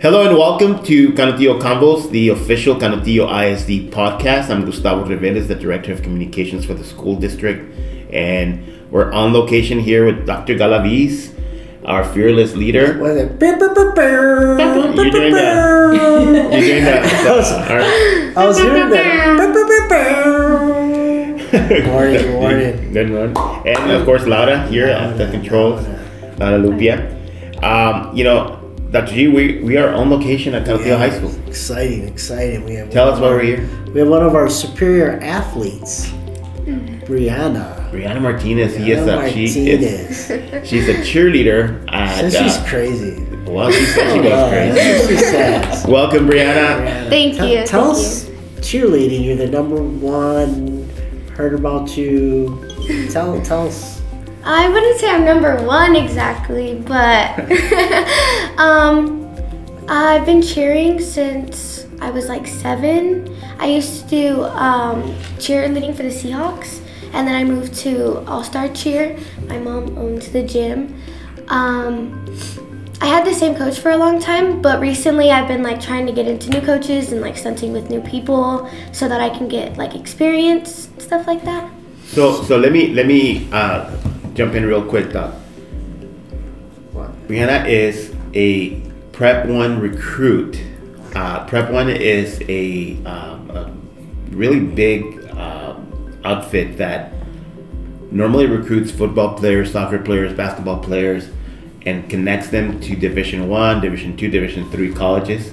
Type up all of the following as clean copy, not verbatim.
Hello and welcome to Canutillo Convos, the official Canutillo ISD podcast. I'm Gustavo Reveles, the Director of Communications for the school district, and we're on location here with Dr. Galaviz, our fearless leader. What is it? You're doing that. I was hearing that. Morning. Good one. And of course, Laura here at the controls, Laura Lupia. Dr. G, we are on location at Canutillo High School. Exciting. Tell us why we're here. We have one of our superior athletes, Breanna Martinez. She's She's a cheerleader. she's crazy. Well, she said she goes crazy. She says. Welcome, Breanna. Thank you. Tell us, cheerleading. You're the number one. Heard about you. Tell us. I wouldn't say I'm number one exactly, but I've been cheering since I was like 7. I used to do cheerleading for the Seahawks, and then I moved to All-Star Cheer. My mom owns the gym. I had the same coach for a long time, but recently I've been like trying to get into new coaches and like stunting with new people so that I can get like experience and stuff like that. So let me jump in real quick, Doc. Breanna is a Prep1 recruit. Prep1 is a really big outfit that normally recruits football players, soccer players, basketball players, and connects them to Division 1, Division 2, Division 3 colleges.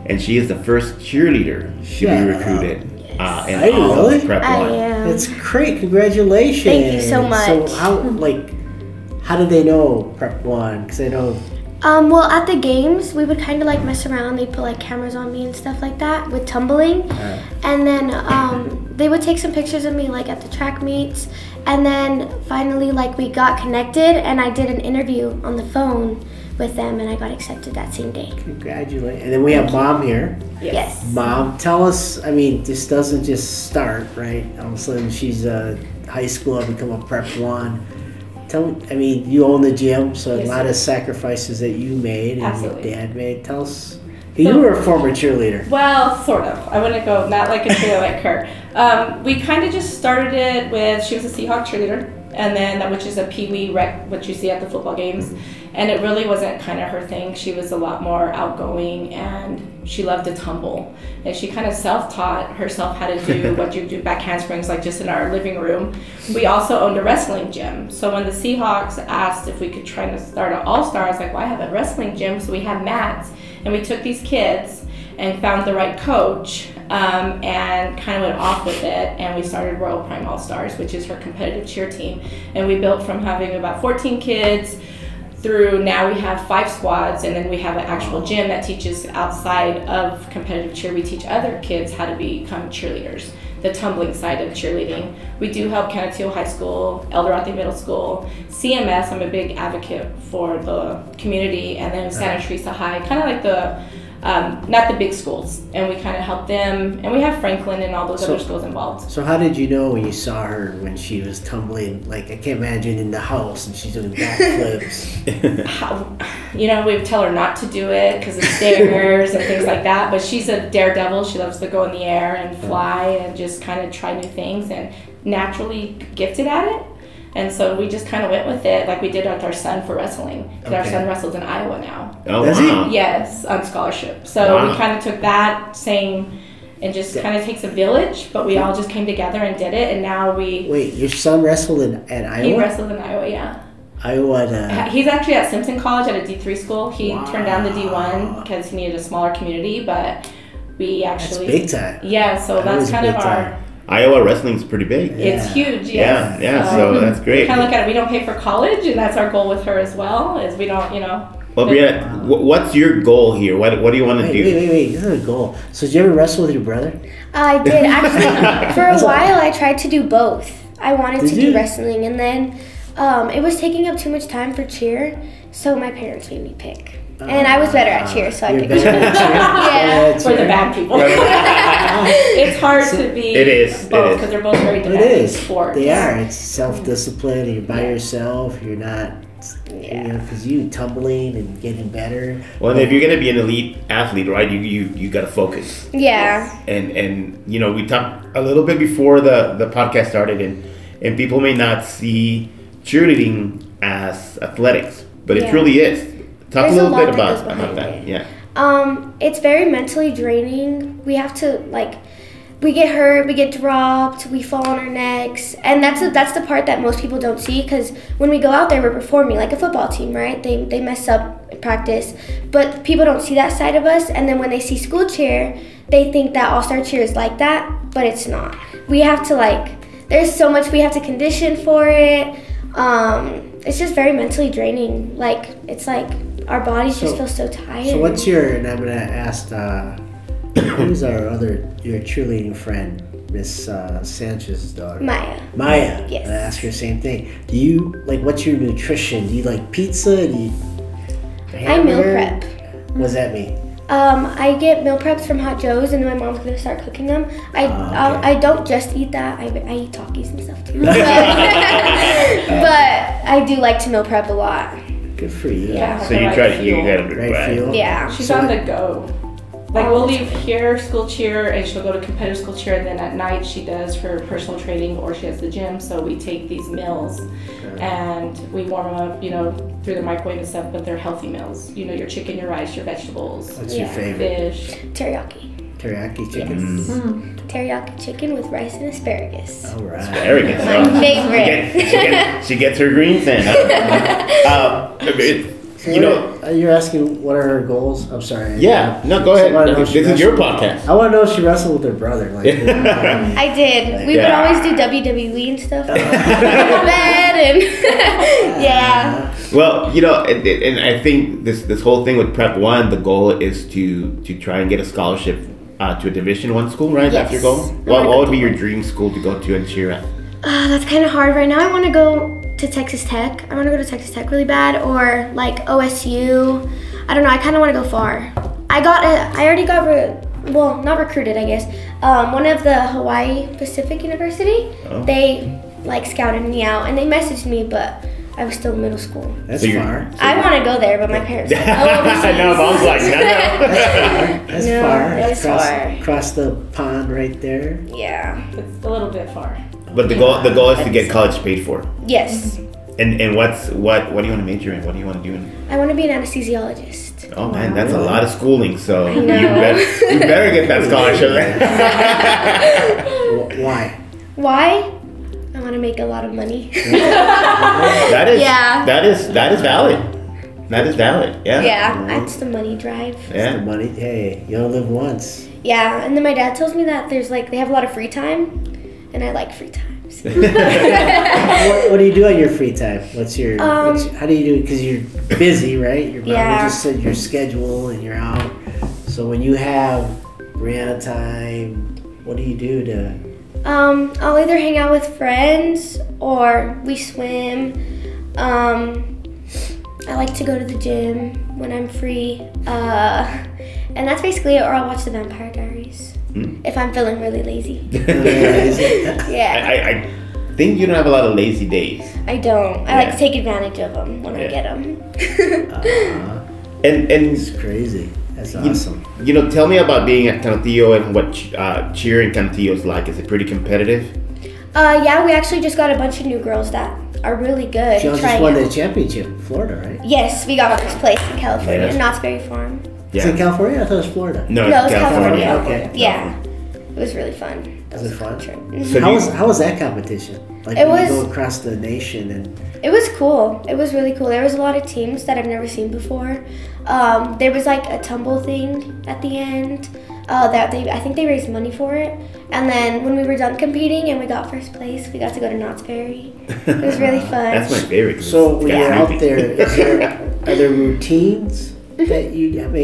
And she is the first cheerleader to be recruited in all of Prep1. I am. That's great. Congratulations. Thank you so much. So how did they know Prep1? Because I know. Well, at the games, we would kind of like mess around. They'd put like cameras on me and stuff like that with tumbling. And then they would take some pictures of me like at the track meets. And then finally like we got connected and I did an interview on the phone with them and I got accepted that same day. Congratulations. And then we have Mom here. Yes. Mom, tell us, this doesn't just start, right? All of a sudden she's high school, I've become a Prep1. You own the gym, so a lot of sacrifices that you made and your dad made. Tell us, you were a former cheerleader. Well, sort of. I wouldn't go, not like a cheerleader like her. We kind of just started it with, she was a Seahawk cheerleader, and then which is a peewee rec, what you see at the football games. And it really wasn't kind of her thing. She was a lot more outgoing and she loved to tumble. And she kind of self-taught herself how to do what you do back handsprings, like just in our living room. We also owned a wrestling gym. So when the Seahawks asked if we could try to start an all-star, I was like, well, I have a wrestling gym, so we have mats. And we took these kids and found the right coach and kind of went off with it. And we started Royal Prime All-Stars, which is her competitive cheer team. And we built from having about 14 kids through now we have 5 squads, and then we have an actual gym that teaches outside of competitive cheer. We teach other kids how to become cheerleaders, the tumbling side of cheerleading. We do help Canutillo High School, El Dorado Middle School, CMS. I'm a big advocate for the community, and then Santa Teresa High, kind of like the not the big schools, and we kind of help them, and we have Franklin and all those other schools involved. So how did you know when you saw her when she was tumbling? Like, I can't imagine in the house and she's doing backflips. We would tell her not to do it because of stairs and things like that, but she's a daredevil. She loves to go in the air and fly and just kind of try new things, and naturally gifted at it. And so we just kind of went with it, like we did with our son for wrestling. Because our son wrestles in Iowa now. Oh, wow. Yes, on scholarship. So we kind of took that same, and just kind of takes a village, but we all just came together and did it, and now we... Wait, your son wrestled at Iowa? He wrestled in Iowa, yeah. Iowa... He's actually at Simpson College at a D3 school. He turned down the D1 because he needed a smaller community, but we actually... That's big time. Yeah, so that's kind of our... Iowa wrestling is pretty big. It's huge, yes. Yeah, so that's great. Kind of look at it, we don't pay for college, and that's our goal with her as well, is we don't, Well, Breanna, what's your goal here? What do you want to do? Wait, this is a goal. So did you ever wrestle with your brother? I did, actually. For a while, I tried to do both. I wanted to do wrestling, and then it was taking up too much time for cheer, so my parents made me pick. And I was better at cheer, so I picked cheer. Yeah, for the bad people. It's hard to be both because they're both very demanding sports. They are. It's self-discipline. You're by yourself. You're not Because you tumbling and getting better. Well, and if you're gonna be an elite athlete, right? You gotta focus. Yeah. And you know, we talked a little bit before the podcast started, and people may not see cheerleading as athletics, but it truly is. Talk There's a little a lot bit that goes about behind that. it. Yeah. It's very mentally draining. We have to we get hurt, we get dropped, we fall on our necks, and that's the part that most people don't see, because when we go out there, we're performing like a football team, right? They mess up in practice, but people don't see that side of us. And then when they see school cheer, they think that all-star cheer is like that, but it's not. We have to there's so much we have to condition for it. It's just very mentally draining. It's like our bodies just feel so tired. So what's and I'm gonna ask, who's your cheerleading friend, Miss Sanchez's daughter? Maya. Yes. I ask her the same thing. Do you, what's your nutrition? Do you like pizza? I meal prep. What does that mean? I get meal preps from Hot Joe's, and then my mom's gonna start cooking them. I don't just eat that. I eat Takis and stuff too. But I do like to meal prep a lot. Good for you. Yeah. So you get a good Right right. fuel. Yeah. She's on the go. We'll leave here, school cheer, and she'll go to competitive school cheer, and then at night she does her personal training, or she has the gym. So we take these meals and we warm them up, through the microwave and stuff, but they're healthy meals. Your chicken, your rice, your vegetables. What's your favorite? Fish. Teriyaki. Teriyaki chicken. Teriyaki chicken with rice and asparagus. All right. Asparagus. My favorite. She gets her greens in. You're asking what are her goals? I'm sorry. Yeah. No, go ahead. This is your podcast. I want to know if she wrestled with her brother. I did. We would always do WWE and stuff. Bed and yeah. Well, and I think this whole thing with Prep1, the goal is to try and get a scholarship to a Division I school, right? Yes. That's your goal? What would be your dream school to go to and cheer at? That's kind of hard right now. I want to go to Texas Tech. I want to go to Texas Tech really bad, or OSU. I don't know. I kind of want to go far. I already got not recruited, I guess. One of the Hawaii Pacific University, they scouted me out, and they messaged me, but I was still in middle school. That's far. I want to go there, but my parents said, No, Mom's like, no. That's far. That's far. Across the pond right there. Yeah. It's a little bit far. But the goal is to get college paid for. Yes. And what do you want to major in? What do you want to do? I want to be an anesthesiologist. Oh man, that's a lot of schooling. So you know. better get that scholarship. Why? Why? I want to make a lot of money. That is valid. That is valid. Yeah. Yeah, that's the money drive. That's the money. Hey, you only live once. Yeah, and then my dad tells me that there's they have a lot of free time, and I like free times. What do you do on your free time? How do you do it? Because you're busy, right? Your mom just said your schedule and you're out. So when you have Breanna time, what do you do to? I'll either hang out with friends or we swim. I like to go to the gym when I'm free. And that's basically it, or I'll watch the Vampire Diaries if I'm feeling really lazy. Yeah. I think you don't have a lot of lazy days. I don't. I like to take advantage of them when I get them. And it's crazy. That's awesome. Tell me about being at Cantillo and what cheer in Cantillo is like. Is it pretty competitive? Yeah, we actually just got a bunch of new girls that are really good. She just won the championship in Florida, right? Yes, we got first place in California, Knott's Berry Farm. Yeah. Is it California? I thought it was Florida. No, it's California. Okay. Yeah. It was really fun. Was it fun? So how was that competition? You go across the nation and. It was cool. It was really cool. There was a lot of teams that I've never seen before. There was a tumble thing at the end. I think they raised money for it. And then when we were done competing and we got first place, we got to go to Knott's Berry. It was really fun. That's my favorite. So when you're out there, are there routines that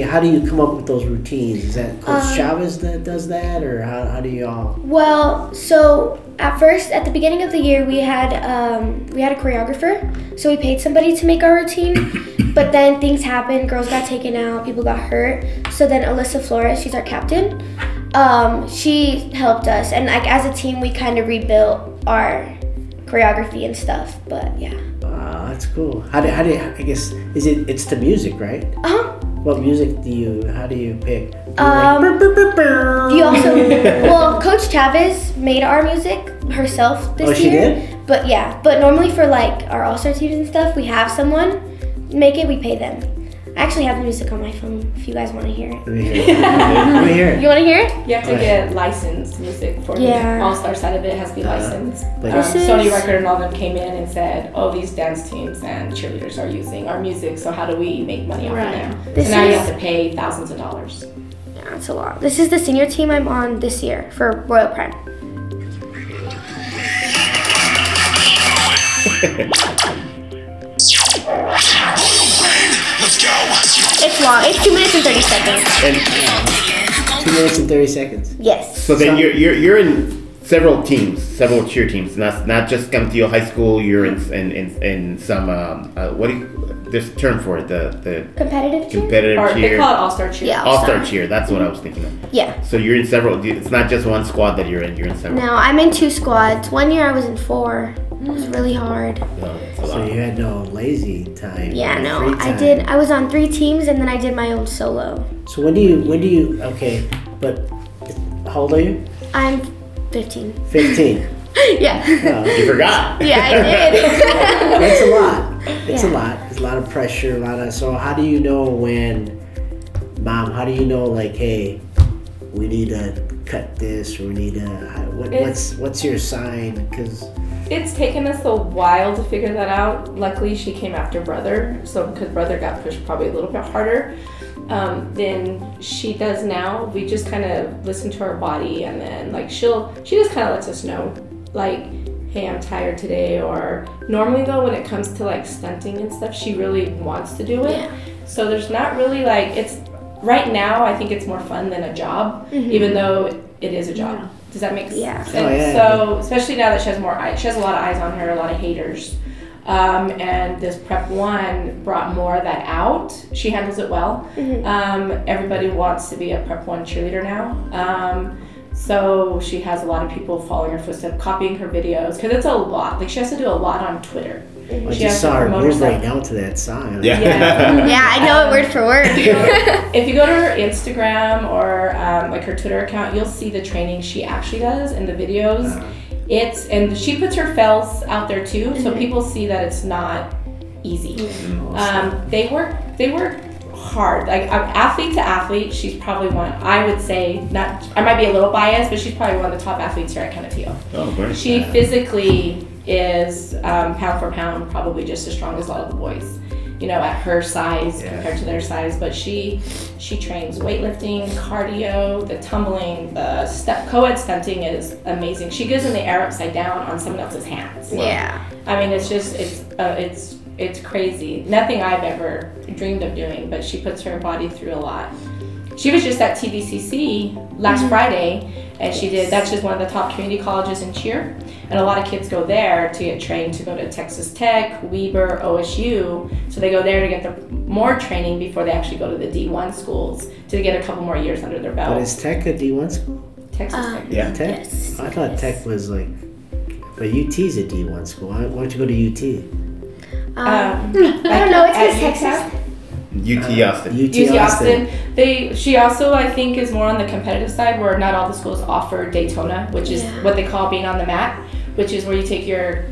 how do you come up with those routines? Is that Coach Chavez that does that, or how do you all? Well, so at the beginning of the year, we had a choreographer. So we paid somebody to make our routine, but then things happened. Girls got taken out, people got hurt. So then Alyssa Flores, she's our captain. She helped us, and as a team, we kind of rebuilt our choreography and stuff. But yeah. that's cool. How do I guess it's the music, right? What music how do you pick? You also, well, Coach Chavez made our music herself this year. She did? But normally for like our all-star teams and stuff, we have someone make it, we pay them. I actually have the music on my phone if you guys want to hear it. Let me hear it. You want to hear it? You have to get licensed music for the all-star side of it. It has to be licensed. Sony Record and all them came in and said, oh, these dance teams and cheerleaders are using our music, so how do we make money off of them? So now you have to pay thousands of dollars. Yeah, that's a lot. This is the senior team I'm on this year for Royal Prime. It's long. It's 2 minutes and 30 seconds. 2 minutes and 30 seconds. Yes. So then you're in several cheer teams. Not just Galaviz High School. You're in some there's a term for it. The competitive cheer. Or they call it all-star cheer. Yeah, all-star cheer. That's what I was thinking of. Yeah. So you're in several. It's not just one squad that you're in. You're in several. No, I'm in 2 squads. 1 year I was in 4. It was really hard. So you had no lazy time. Yeah, no, free time. I did. I was on 3 teams and then I did my own solo. So when do you? Okay, but how old are you? I'm 15. 15. Yeah. You forgot. Yeah, I did. It's a lot. It's a lot. There's a lot of pressure. So how do you know when, Mom? How do you know like, hey, we need to cut this, or we need to? What's your sign? Because it's taken us a while to figure that out. Luckily, she came after brother, so because brother got pushed probably a little bit harder than she does now. We just kind of listen to our body, and then like she just kind of lets us know, like, hey, I'm tired today. Or normally though, when it comes to like stunting and stuff, she really wants to do it. Yeah. So there's not really like, it's right now I think it's more fun than a job, even though it is a job. Yeah. Does that make sense? Yeah. So especially now that she has more eyes, she has a lot of eyes on her, a lot of haters. And this Prep1 brought more of that out. She handles it well. Everybody wants to be a Prep1 cheerleader now. So she has a lot of people following her footsteps, copying her videos, because it's a lot. Like, she has to do a lot on Twitter. I just saw her move right now to that song. Yeah. Yeah, I know it word for word. If you go to her Instagram or like her Twitter account, you'll see the training she actually does and the videos. And she puts her fails out there too, so people see that it's not easy. They work hard. Like, athlete to athlete, she's probably one, I would say, I might be a little biased, but she's probably one of the top athletes here at Galaviz. Oh, great. She physically is pound for pound probably just as strong as a lot of the boys, you know, at her size compared to their size. But she trains weightlifting, cardio, the tumbling, the co-ed stunting is amazing. She goes in the air upside down on someone else's hands. Wow. Yeah. I mean, it's crazy. Nothing I've ever dreamed of doing, but she puts her body through a lot. She was just at TVCC last Friday, and that's just one of the top community colleges in cheer. And a lot of kids go there to get trained to go to Texas Tech, Weber, OSU. So they go there to get more training before they actually go to the D1 schools to get a couple more years under their belt. But is Tech a D1 school? Texas Tech. Yeah. Tech? Yes. I thought Tech was like, but UT's a D1 school. Why don't you go to UT? I don't know. It's Texas. UT Austin. UT Austin. She also, I think, is more on the competitive side, where not all the schools offer Daytona, which is what they call being on the mat, which is where you take your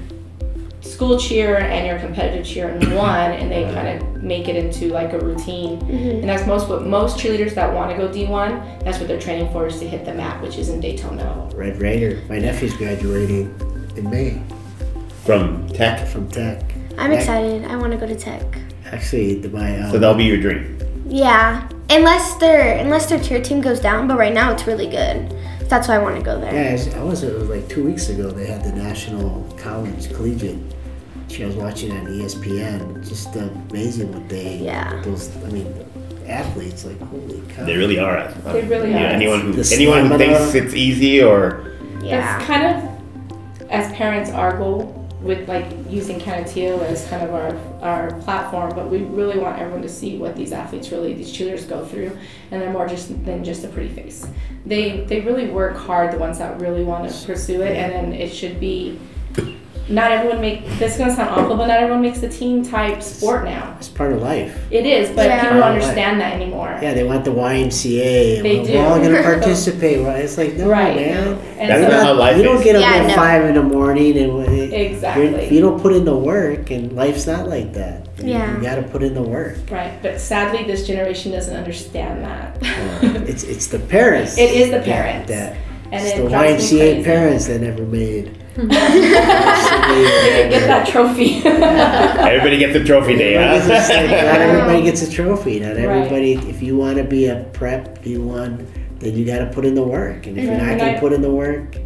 school cheer and your competitive cheer in one, and they kind of make it into like a routine. And that's most cheerleaders that want to go D1, that's what they're training for, is to hit the mat, which is in Daytona. Red Raider. My nephew's graduating in May. From Tech? From Tech. I'm excited. I want to go to Tech. Actually, so that'll be your dream. Yeah, unless their cheer team goes down, but right now it's really good. That's why I want to go there. Yeah, it was like 2 weeks ago. They had the National College Collegiate. I was watching on ESPN. Just amazing what athletes, like, holy cow. They really are. They really are. Anyone who thinks it's easy or. That's kind of, as parents, our goal with like using Galaviz as kind of our platform, but we really want everyone to see what these athletes these cheerleaders go through, and they're more than just a pretty face. They really work hard, the ones that really want to pursue it, and then it should be not everyone this is going to sound awful, but not everyone makes the team type sport now. It's part of life. It is, but people don't understand that anymore. Yeah, they want the YMCA. They do. We're all going to participate. It's like, no, man. And That's not how life is. You don't get up at 5 in the morning and exactly. If you don't put in the work, and life's not like that. Yeah. You got to put in the work. Right, but sadly, this generation doesn't understand that. It's the parents. It is the parents. It's the YMCA parents that never made. Get that trophy. Everybody gets a trophy day, huh? Not everybody gets a trophy. Not everybody. If you want to be a Prep D1, then you got to put in the work. And if you're not going to put in the work,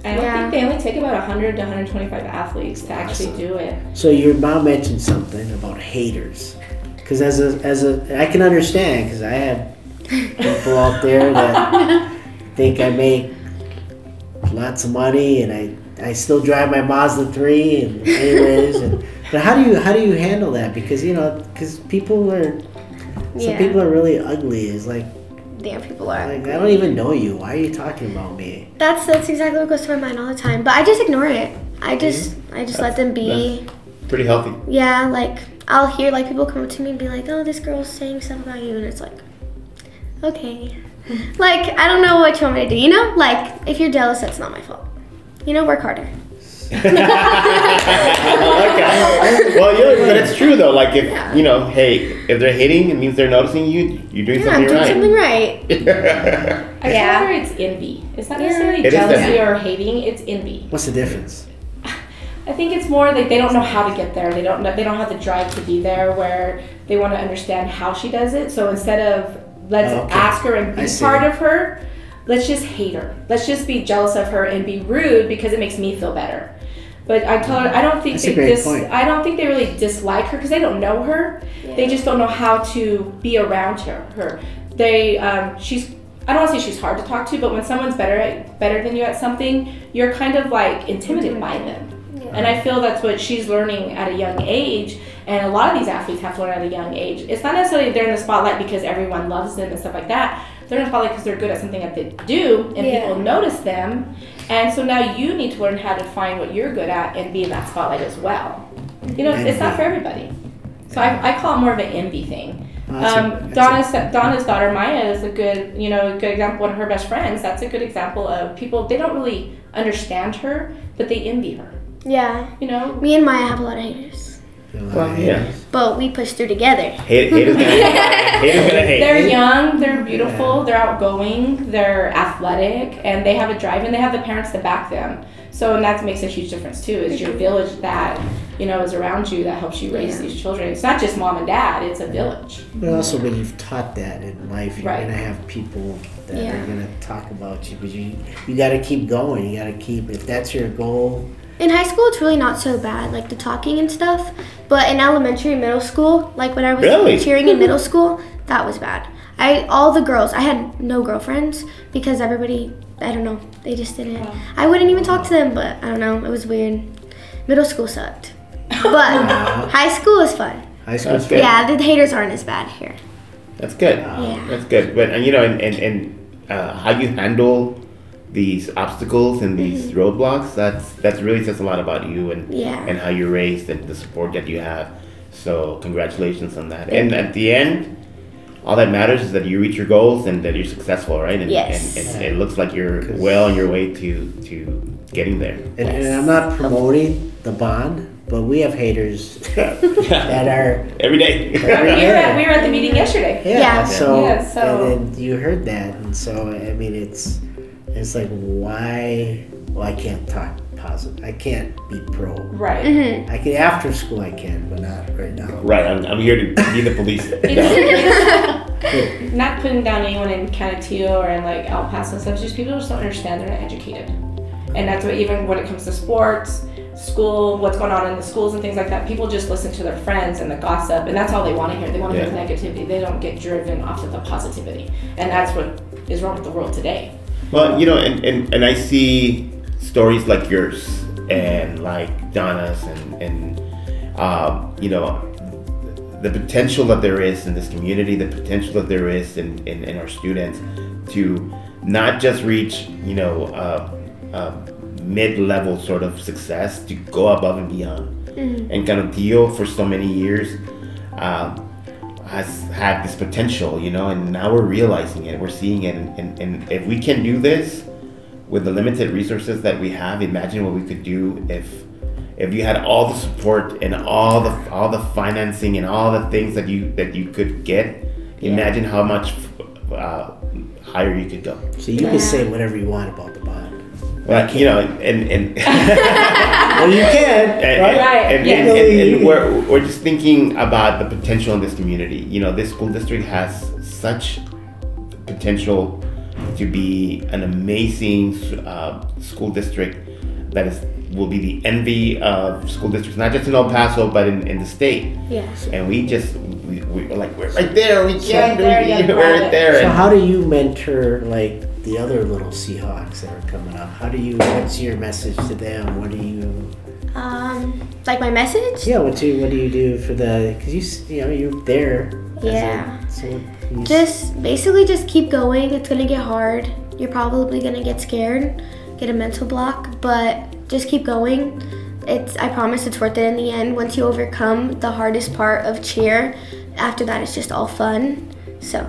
I don't think they only take about 100 to 125 athletes to actually do it. So your mom mentioned something about haters, because as a I can understand, because I have people out there that think I make lots of money and I still drive my Mazda 3 and anyways, but how do you handle that? Because some people are really ugly. It's like, damn, people are. Like, I don't even know you. Why are you talking about me? That's exactly what goes to my mind all the time. But I just ignore it. I just let them be. Pretty healthy. Yeah, like I'll hear like people come up to me and be like, "Oh, this girl's saying stuff about you," and it's like, okay, like I don't know what you want me to do. Like if you're jealous, that's not my fault. Work harder. Okay. Well, but it's true though. Like if hey, if they're hating, it means they're noticing you. You're doing something right. Something right. I wonder it's envy. It's not necessarily jealousy or hating. It's envy. What's the difference? I think it's more like they don't know how to get there. They don't have the drive to be there. Where they want to understand how she does it. So instead of let's ask her and be part of her, let's just hate her. Let's just be jealous of her and be rude because it makes me feel better. But I tell her I don't think they really dislike her because they don't know her. Yeah. They just don't know how to be around her. I don't want to say she's hard to talk to, but when someone's better than you at something, you're kind of like intimidated by them. Yeah. And I feel that's what she's learning at a young age, and a lot of these athletes have to learn at a young age. It's not necessarily they're in the spotlight because everyone loves them and stuff like that. They're in the spotlight because they're good at something that they do, and people notice them. And so now you need to learn how to find what you're good at and be in that spotlight as well. It's not for everybody. So I call it more of an envy thing. Donna's daughter Maya is a good example. One of her best friends. That's a good example of people. They don't really understand her, but they envy her. Yeah. Me and Maya have a lot of haters. Well, yeah. But we push through together. Haters gonna hate. They're young, they're beautiful, they're outgoing, they're athletic, and they have a drive, and they have the parents to back them. So, and that makes a huge difference too. Is your village that is around you that helps you raise these children. It's not just mom and dad; it's a village. But also, when you've taught that in life, you're gonna have people that are gonna talk about you. But you got to keep going. You got to keep, if that's your goal. In high school, it's really not so bad, like the talking and stuff. But in elementary and middle school, like when I was cheering in middle school, that was bad. All the girls, I had no girlfriends because everybody, I don't know, they just didn't. Wow. I wouldn't even talk to them, but I don't know, it was weird. Middle school sucked. But high school is fun. High school is good. Yeah, the haters aren't as bad here. That's good. Yeah. That's good. But and how you handle these obstacles and these roadblocks, that's really says a lot about you and how you're raised and the support that you have. So congratulations on that. And at the end, all that matters is that you reach your goals and that you're successful, right? And, and it looks like you're well on your way to getting there. And I'm not promoting the bond, but we have haters that are every day. We were at the meeting yesterday. So and then you heard that, and so I mean it's like, why? Well, I can't talk positive. I can't be pro. Right. Mm-hmm. I can after school. I can, but not right now. Right. I'm here to be the police. Not putting down anyone in Canutillo or in like El Paso and stuff. Just people just don't understand. They're not educated, and that's what even when it comes to sports, school, what's going on in the schools and things like that. People just listen to their friends and the gossip, and that's all they want to hear. They want to hear the negativity. They don't get driven off of the positivity, and that's what is wrong with the world today. Well, and I see stories like yours and like Donna's and the potential that there is in this community, the potential that there is in our students to not just reach mid-level sort of success to go above and beyond. And Cantillo for so many years has had this potential, you know, and now we're realizing it, we're seeing it, and if we can do this with the limited resources that we have, imagine what we could do if you had all the support and all the financing and all the things that you could get. Imagine how much higher you could go. So you can say whatever you want about the bond. Well, you know, and well, you can, right? And we're just thinking about the potential in this community. You know, this school district has such potential to be an amazing school district that will be the envy of school districts, not just in El Paso, but in the state. Yes. And we're like, we're right there. We're right there. So how do you mentor like the other little Seahawks that are coming up? What's your message to them? What do you? Like my message? Yeah. What do you do for because you're there. Yeah. Just keep going. It's gonna get hard. You're probably gonna get scared, get a mental block, but just keep going. I promise it's worth it in the end. Once you overcome the hardest part of cheer, after that it's just all fun. So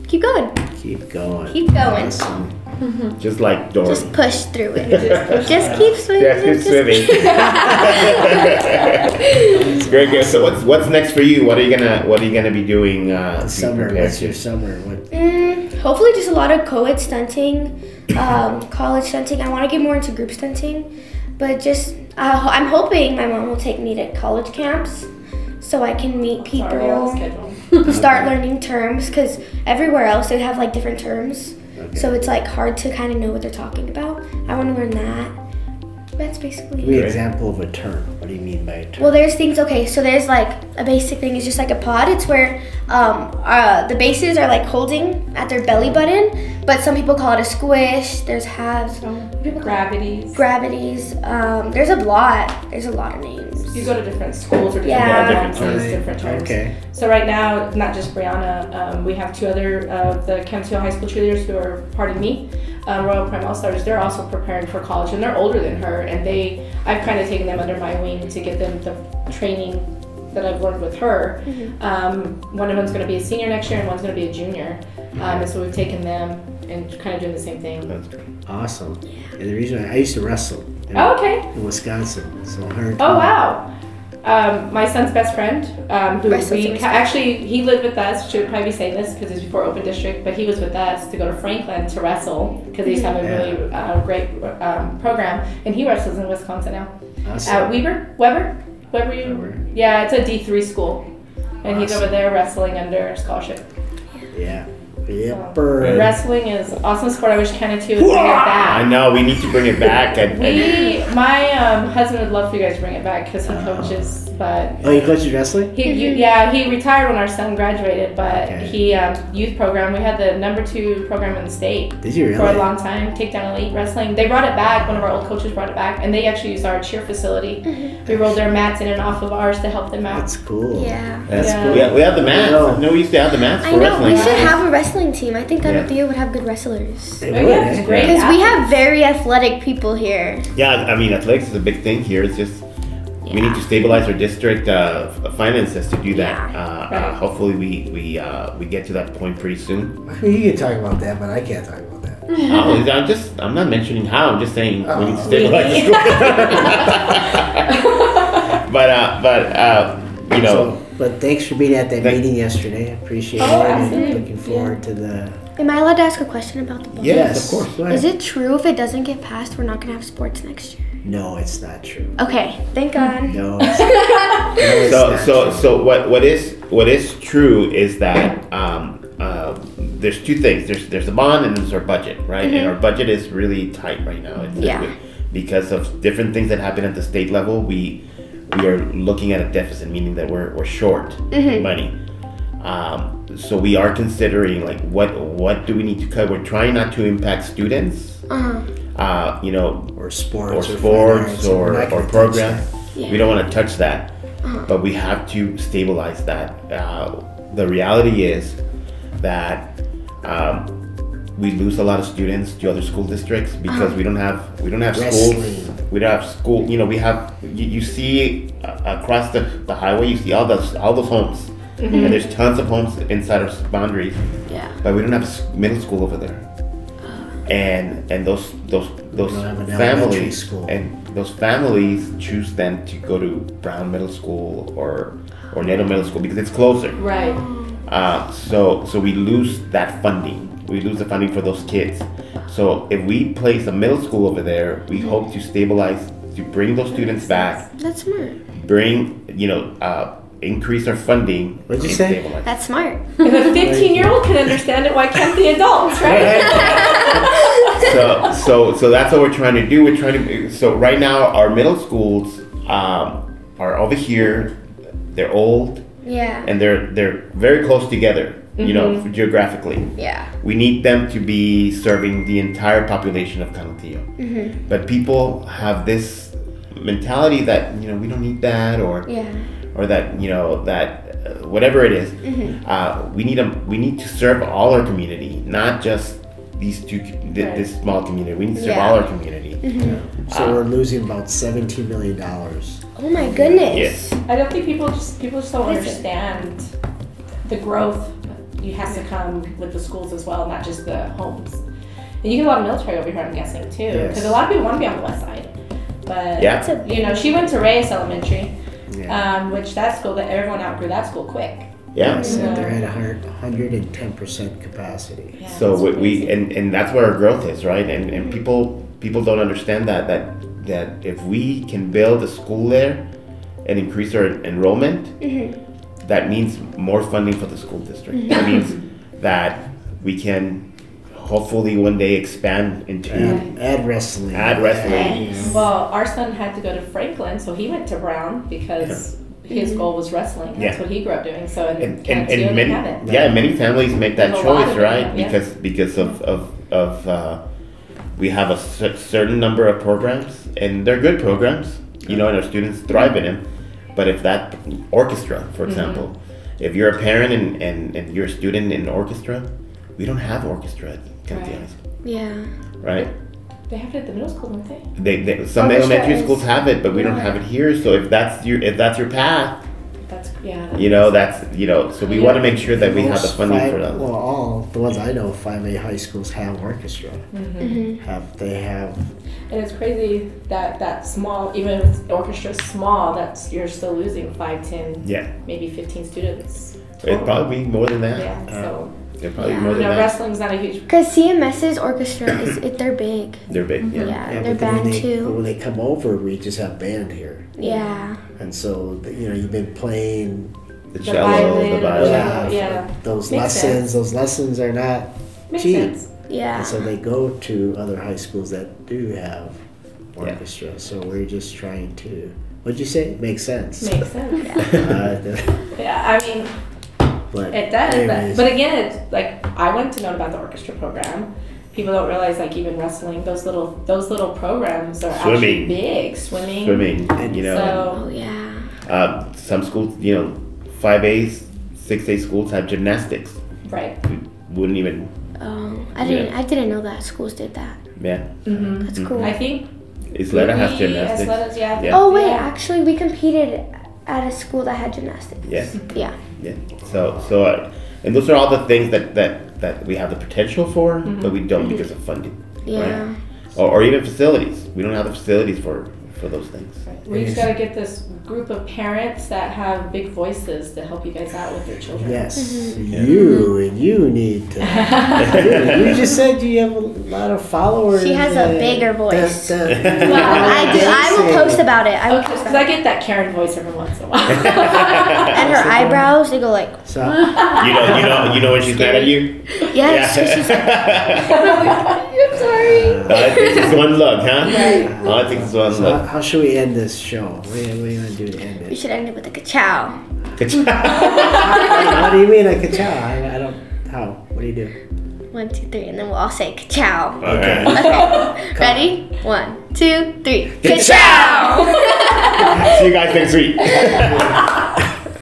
keep going. Keep going. Keep going. Awesome. Just like Dory. Just push through it. Just keep swimming. Just keep swimming. Great, good. So what's next for you? What are you gonna be doing? Summer. What's your summer? Hopefully, just a lot of co-ed stunting, college stunting. I want to get more into group stunting, but just I'm hoping my mom will take me to college camps so I can meet people, start learning terms, because everywhere else they have like different terms. Okay. So it's like hard to kind of know what they're talking about. I want to learn that. That's basically Give me an example of a term. What do you mean by a term? Well, there's things, so there's like a basic thing is just like a pod. It's where the bases are like holding at their belly button, but some people call it a squish. There's halves. Gravities. There's a lot of names. You go to different schools or different different terms. Okay. So right now, not just Breanna, we have two other of the Cantillo High School cheerleaders who are part of me. Royal Prime All-Stars, they're also preparing for college, and they're older than her, and I've kind of taken them under my wing to get them the training that I've learned with her. One of them's going to be a senior next year, and one's going to be a junior, and so we've taken them and kind of doing the same thing. Awesome. And the reason I used to wrestle in Wisconsin, so I heard. Oh, wow. My son's best friend, he lived with us. She would probably be saying this because it's before Open District, but he was with us to go to Franklin to wrestle because he's having a really great program, and he wrestles in Wisconsin now. Awesome. Weber. Yeah, it's a D3 school, and he's over there wrestling under scholarship. Yeah. Wrestling is an awesome sport. I wish Cantillo would bring it back. I know, we need to bring it back. My husband would love for you guys to bring it back because he coaches, but... Oh, he coaches wrestling? He retired when our son graduated, but he youth program. We had the #2 program in the state. Did you really? For a long time, Takedown Elite Wrestling. They brought it back, one of our old coaches brought it back, and they actually used our cheer facility. We rolled their mats in and off of ours to help them out. That's cool. Yeah. That's cool. We have the mats. No, we used to have the mats for wrestling. We should have a wrestling team. I think Cantillo would have good wrestlers. They would. It's great. Because we have very athletic people here. Yeah, I mean, athletics is a big thing here. It's just we need to stabilize our district finances to do that. Hopefully, we get to that point pretty soon. I mean, you can talk about that, but I can't talk about that. I'm not mentioning how. I'm just saying we need to stabilize the school. but But thanks for being at that meeting yesterday. I appreciate it. Absolutely. And looking forward to the... Am I allowed to ask a question about the ball? Yes, of course. Go ahead. Is it true if it doesn't get passed, we're not going to have sports next year? No, it's not true. Okay, thank God. No. So what is true is that there's two things. There's the bond and there's our budget, right? And our budget is really tight right now. Because of different things that happen at the state level, we are looking at a deficit, meaning that we're short money. So we are considering like what do we need to cut? We're trying not to impact students, or sports or programs. We don't want to touch that, but we have to stabilize that. The reality is that we lose a lot of students to other school districts because we don't have Wrestling. schools. We don't have school. You know, we have you see across the highway, you see all those homes, and there's tons of homes inside our boundaries. Yeah. But we don't have middle school over there, and those don't have an elementary families school. and those families choose then to go to Brown Middle School or Nato Middle School because it's closer. Right. So we lose that funding. We lose the funding for those kids. So if we place a middle school over there, we hope to stabilize, to bring those students back, That's smart. increase our funding. What'd you and say? stabilize. That's smart. If a 15-year-old can understand it, why can't the adults, right? So that's what we're trying to do. We're trying to. So right now our middle schools are over here. They're old Yeah. and they're very close together. You know, geographically. Yeah. We need them to be serving the entire population of Canutillo. But people have this mentality that, you know, we don't need that or that, you know, that whatever it is. We need to serve all our community, not just these this small community. We need to serve all our community. So we're losing about $17 million. Oh my goodness. Yes. I don't think people just don't understand the growth. You have to come with the schools as well, not just the homes. And you get a lot of military over here, I'm guessing, too. Because a lot of people want to be on the west side. But, you know, she went to Reyes Elementary, which that school, that everyone outgrew that school quick. Yeah. They're at 110% capacity. Yeah, So that's we and that's where our growth is, right? And people don't understand that if we can build a school there and increase our enrollment, that means more funding for the school district. That means that we can hopefully one day expand into add wrestling. Well, our son had to go to Franklin, so he went to Brown because his goal was wrestling. That's what he grew up doing. So and many families make that There's a choice, lot of right? them, Because of we have a certain number of programs, and they're good programs, you know, and our students thrive in them. But if that orchestra, for example, if you're a parent and you're a student in orchestra, we don't have orchestra at Canutillo High School. Yeah. Right? They have it at the middle school, don't they? Some Orchestra elementary is- schools have it, but we don't have it here. So if that's your path, That's you know, so we want to make sure that we have the funding for that. Well, all the ones I know, 5A high schools have orchestra. They have. And it's crazy that small, even if orchestra is small, you're still losing 5, 10, maybe 15 students. It'd probably be more than that. Yeah, so. It'd probably be more than that. Wrestling's not a huge. Because CMS's orchestra they're big. They're big, Yeah, they're but then band too. when they come over, we just have band here. Yeah. And so, you know, you've been playing the cello, the violin. those Makes lessons. sense. Those lessons are not Makes cheap. sense. Yeah. And so they go to other high schools that do have orchestra. So we're just trying to. What'd you say? Makes sense. Makes sense. Yeah, I mean, but it does. anyways. But again, it's like I went to know about the orchestra program. People don't realize, like, even wrestling, those little programs are actually big. Swimming, you know. So, Oh yeah. Some schools, you know, 5A's, 6A schools have gymnastics. right. We wouldn't even. Oh, I didn't know that schools did that. Yeah. That's cool. I think Isleta has gymnastics. Isletta's, yeah. Oh wait, actually we competed at a school that had gymnastics. Yes. Yeah. Yeah. So and those are all the things that we have the potential for, but we don't because of funding. Yeah. Right? Or even facilities. We don't have the facilities for those things. We just got to get this group of parents that have big voices to help you guys out with your children. Yes, you need to. You just said you have a lot of followers. She has a bigger voice. Well, I will post about it. I will post Because about I get that Karen voice every once in a while. And her eyebrows, they go like. So, You know when she's mad at you? Yes. She's like, I'm sorry. All it takes is one look, huh? All it takes is one look. how should we end this show? What are you gonna do to end We it? should end it with a ka-chow. What do you mean a ka-chow? I don't. How? What do you do? 1, 2, 3, and then we'll all say ka-chow. Okay. Okay. Ready? 1, 2, 3. Ka-chow! See you guys next week.